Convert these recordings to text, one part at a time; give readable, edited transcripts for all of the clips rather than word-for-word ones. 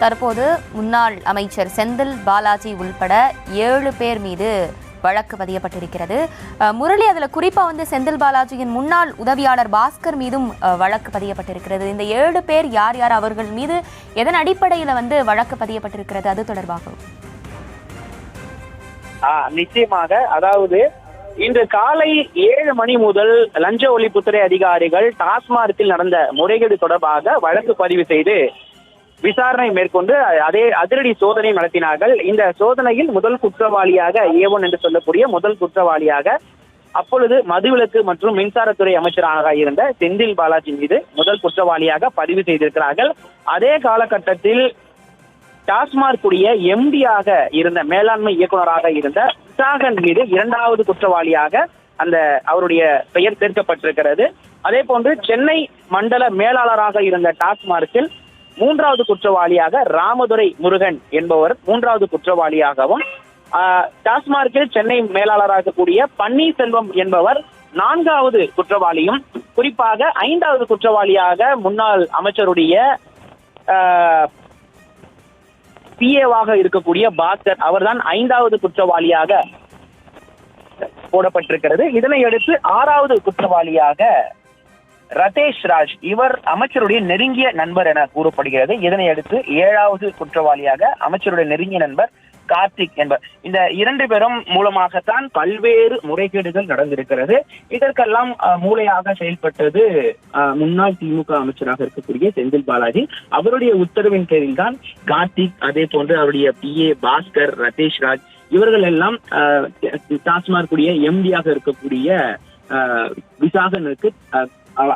தற்போது முன்னாள் அமைச்சர் செந்தில் பாலாஜி உள்பட 7 பேர் மீது வழக்கு பதியப்பட்டிருக்கிறது. முரளி, அதில் குறிப்பாக செந்தில் பாலாஜியின் முன்னாள் உதவியாளர் பாஸ்கர் மீதும் வழக்கு பதியப்பட்டிருக்கிறது. இந்த 7 பேர் யார் யார், அவர்கள் மீது எதன் அடிப்படையில் வழக்கு பதியப்பட்டிருக்கிறது, அது தொடர்பாக? நிச்சயமாக, அதாவது இன்று காலை 7 மணி முதல் லஞ்ச ஒழிப்புத்துறை அதிகாரிகள் டாஸ்மார்க்கில் நடந்த முறைகேடு தொடர்பாக வழக்கு பதிவு செய்து விசாரணை மேற்கொண்டு அதிரடி சோதனை நடத்தினார்கள். இந்த சோதனையில் முதல் குற்றவாளியாக A1 என்று சொல்லக்கூடிய முதல் குற்றவாளியாக அப்பொழுது மதுவிலக்கு மற்றும் மின்சாரத்துறை அமைச்சராக இருந்த செந்தில் பாலாஜி மீது முதல் குற்றவாளியாக பதிவு செய்திருக்கிறார்கள். அதே காலகட்டத்தில் டாஸ்மார்க் உடைய MD-யாக இருந்த, மேலாண்மை இயக்குநராக இருந்த விசாகன் மீது 2வது குற்றவாளியாக அவருடைய பெயர் சேர்க்கப்பட்டிருக்கிறது. அதே போன்று சென்னை மண்டல மேலாளராக இருந்த டாஸ்மார்க்கில் 3வது குற்றவாளியாக ராமதுரை முருகன் என்பவர் 3வது குற்றவாளியாகவும், டாஸ்மார்க்கில் சென்னை மேலாளராக கூடிய பன்னீர்செல்வம் என்பவர் 4வது குற்றவாளியும், குறிப்பாக 5வது குற்றவாளியாக முன்னாள் அமைச்சருடைய PA-வாக இருக்கக்கூடிய பாஸ்கர், அவர்தான் 5வது குற்றவாளியாக போடப்பட்டிருக்கிறது. இதனை அடுத்து 6வது குற்றவாளியாக ரதேஷ் ராஜ், இவர் அமைச்சருடைய நெருங்கிய நண்பர் என கூறப்படுகிறது. இதனை அடுத்து 7வது குற்றவாளியாக அமைச்சருடைய நெருங்கிய நண்பர் கார்த்திக் என்பர். இந்த 2 பேரும் மூலமாகத்தான் பல்வேறு முறைகேடுகள் நடந்திருக்கிறது. இதற்கெல்லாம் மூளையாக செயல்பட்டது முன்னாள் திமுக அமைச்சராக இருக்கக்கூடிய செந்தில் பாலாஜி. அவருடைய உத்தரவின் பேரில் தான் கார்த்திக், அதே போன்று அவருடைய PA பாஸ்கர், ரதேஷ் ராஜ் இவர்கள் எல்லாம் டாஸ்மார்க் உடைய MD-யாக இருக்கக்கூடிய விசாகனுக்கு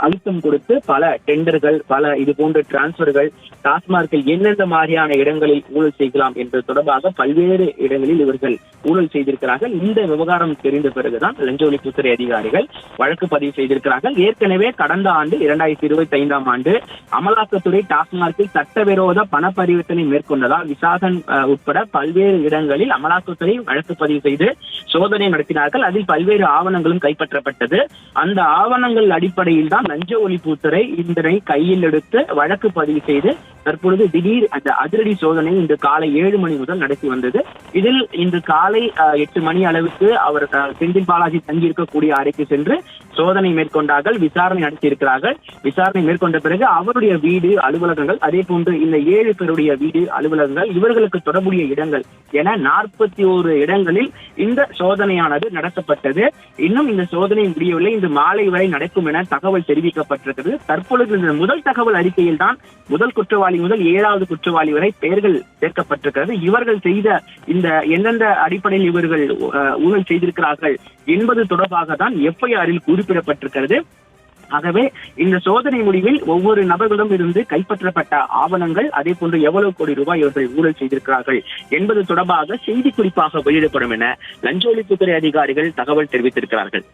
அழுத்தம் கொடுத்து பல டெண்டர்கள், பல இது போன்ற டிரான்ஸ்பர்கள், டாஸ்மார்க்கில் எந்தெந்த மாதிரியான இடங்களில் ஊழல் செய்யலாம் என்பது தொடர்பாக பல்வேறு இடங்களில் இவர்கள் ஊழல் செய்திருக்கிறார்கள். இந்த விவகாரம் தெரிந்த பிறகுதான் லஞ்ச ஒழிப்புத்துறை அதிகாரிகள் வழக்கு பதிவு செய்திருக்கிறார்கள். ஏற்கனவே கடந்த ஆண்டு 2025ஆம் ஆண்டு அமலாக்கத்துறை டாஸ்மார்க்கில் சட்டவிரோத பண பரிவர்த்தனை மேற்கொண்டதால் விசாகன் உட்பட பல்வேறு இடங்களில் அமலாக்கத்துறை வழக்கு பதிவு செய்து சோதனை நடத்தினார்கள். அதில் பல்வேறு ஆவணங்களும் கைப்பற்றப்பட்டது. அந்த ஆவணங்கள் அடிப்படையில் தான் லஞ்ச ஒழிப்புத்துறை இதனை கையில் எடுத்து வழக்கு பதிவு செய்து தற்பொழுது திடீர் அந்த அதிரடி சோதனை இன்று காலை 7 மணி முதல் நடத்தி வந்தது. இதில் இன்று காலை 8 மணி அளவுக்கு அவர் செந்தில் பாலாஜி தங்கியிருக்கக்கூடிய அறைக்கு சென்று சோதனை மேற்கொண்டார்கள், விசாரணை நடத்தியிருக்கிறார்கள். விசாரணை மேற்கொண்ட பிறகு அவருடைய வீடு, அலுவலகங்கள், அதே போன்று இந்த 7 பேருடைய வீடு, அலுவலகங்கள், இவர்களுக்கு தொடர்புடைய இடங்கள் என 41 இடங்களில் இந்த சோதனையானது நடத்தப்பட்டது. இன்னும் இந்த சோதனை முடியவில்லை, இந்த மாலை வரை நடக்கும் என தகவல் தெரிவிக்கப்பட்டிருக்கிறது. தற்பொழுது இந்த முதல் தகவல் அறிக்கையில் தான் முதல் குற்றவாளி முதல் 7வது குற்றவாளி வரை பெயர்கள் சேர்க்கப்பட்டிருக்கிறது. இவர்கள் செய்த இந்த எந்தெந்த அடிப்படையில் இவர்கள் ஊழல் செய்திருக்கிறார்கள் என்பது தொடர்பாக தான் FIR-இல் குறிப்பிடப்பட்டிருக்கிறது. ஆகவே இந்த சோதனை முடிவில் ஒவ்வொரு நபர்களிடம் இருந்து கைப்பற்றப்பட்ட ஆவணங்கள், அதே போன்று எவ்வளவு கோடி ரூபாய் இவர்கள் ஊழல் செய்திருக்கிறார்கள் என்பது தொடர்பாக செய்தி குறிப்பாக வெளியிடப்படும் என லஞ்ச ஒழிப்புத்துறை அதிகாரிகள் தகவல் தெரிவித்திருக்கிறார்கள்.